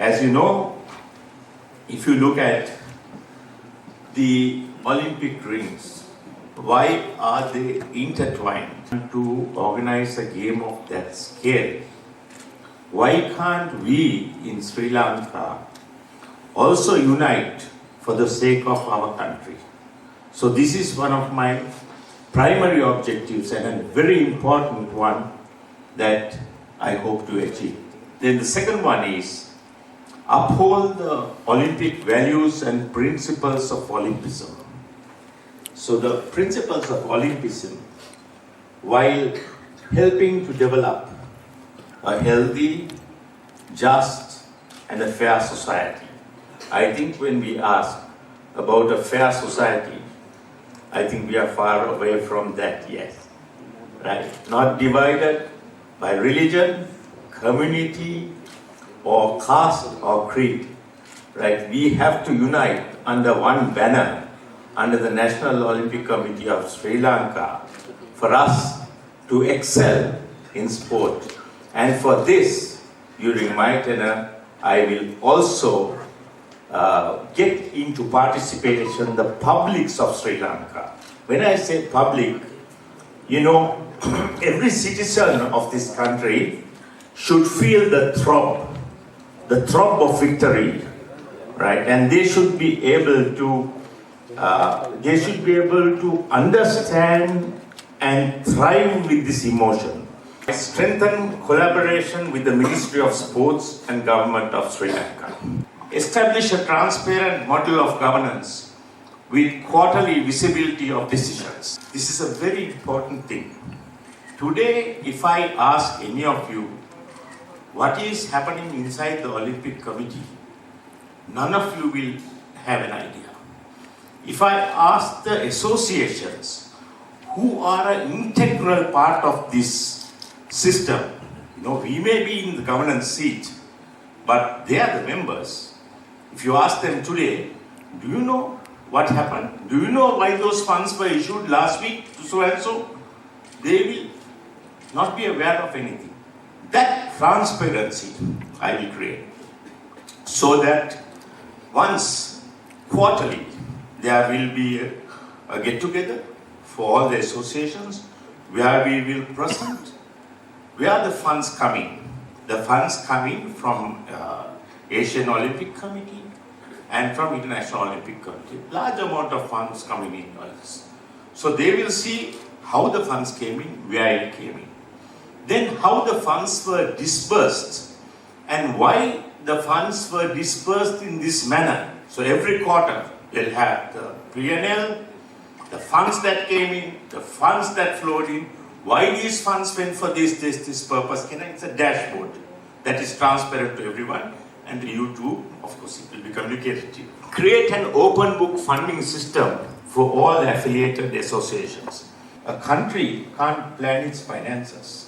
As you know, if you look at the Olympic rings, why are they intertwined to organize a game of that scale? Why can't we in Sri Lanka also unite for the sake of our country? So this is one of my primary objectives and a very important one that I hope to achieve. Then the second one is uphold the Olympic values and principles of Olympism. So the principles of Olympism, while helping to develop a healthy, just and a fair society. I think when we ask about a fair society, I think we are far away from that yet, right? Not divided by religion, community, or caste or creed, right? We have to unite under one banner, under the National Olympic Committee of Sri Lanka, for us to excel in sport. And for this, during my tenure, I will also get into participation the publics of Sri Lanka. When I say public, you know, every citizen of this country should feel the throb of victory, right? And they should be able to understand and thrive with this emotion. I strengthen collaboration with the Ministry of Sports and Government of Sri Lanka. Establish a transparent model of governance with quarterly visibility of decisions. This is a very important thing. Today, if I ask any of you what is happening inside the Olympic Committee, none of you will have an idea. If I ask the associations who are an integral part of this system, you know, we may be in the governance seat, but they are the members. If you ask them today, do you know what happened? Do you know why those funds were issued last week to so and so? They will not be aware of anything. That transparency I will create so that once quarterly there will be a get-together for all the associations where we will present where are the funds coming. The funds coming from Asian Olympic Committee and from International Olympic Committee. Large amount of funds coming in. So they will see how the funds came in, where it came in. Then how the funds were dispersed and why the funds were dispersed in this manner. So every quarter we'll have the P&L, the funds that came in, the funds that flowed in, why these funds went for this purpose. It's a dashboard that is transparent to everyone. And you too, of course, it will be communicated to you. Create an open book funding system for all affiliated associations. A country can't plan its finances.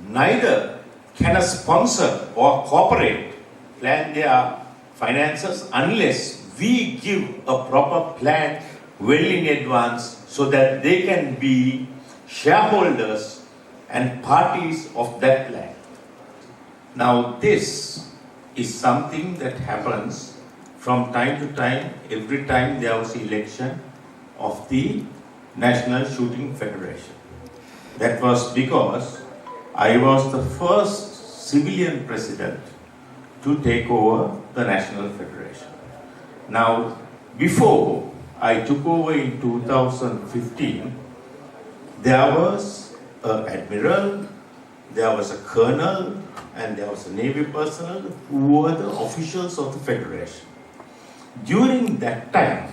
Neither can a sponsor or corporate plan their finances unless we give a proper plan well in advance so that they can be shareholders and parties of that plan. Now this is something that happens from time to time, every time there was election of the National Shooting Federation. That was because I was the first civilian president to take over the National Federation. Now, before I took over in 2015, there was an admiral, there was a colonel, and there was a Navy personnel who were the officials of the Federation. During that time,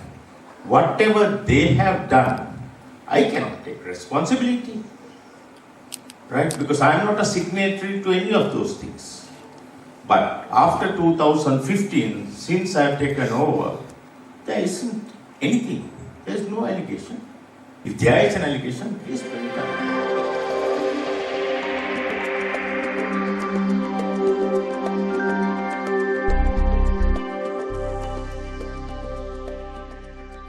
whatever they have done, I cannot take responsibility, right? Because I am not a signatory to any of those things. But after 2015, since I have taken over, there isn't anything. There is no allegation. If there is an allegation, please